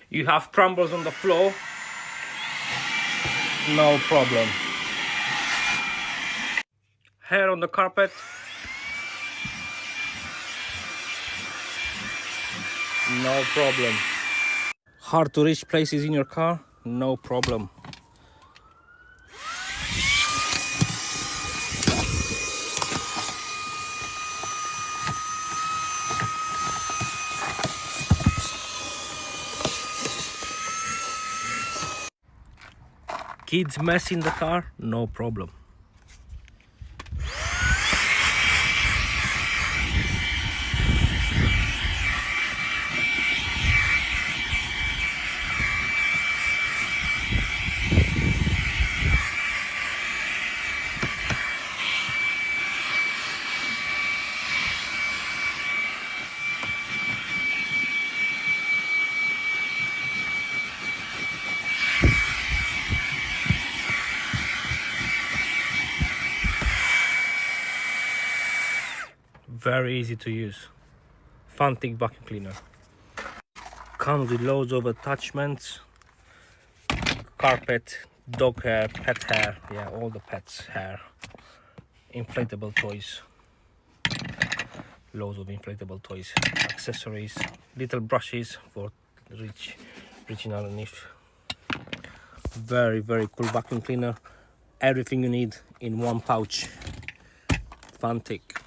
You have crumbles on the floor, no problem. Hair on the carpet, no problem. Hard to reach places in your car, no problem. Kids mess in the car, no problem. Very easy to use. Fantic vacuum cleaner. Comes with loads of attachments. Carpet, dog hair, pet hair, yeah, all the pets hair. Inflatable toys. Loads of inflatable toys. Accessories, little brushes for reaching underneath. Very cool vacuum cleaner. Everything you need in one pouch. Fantic.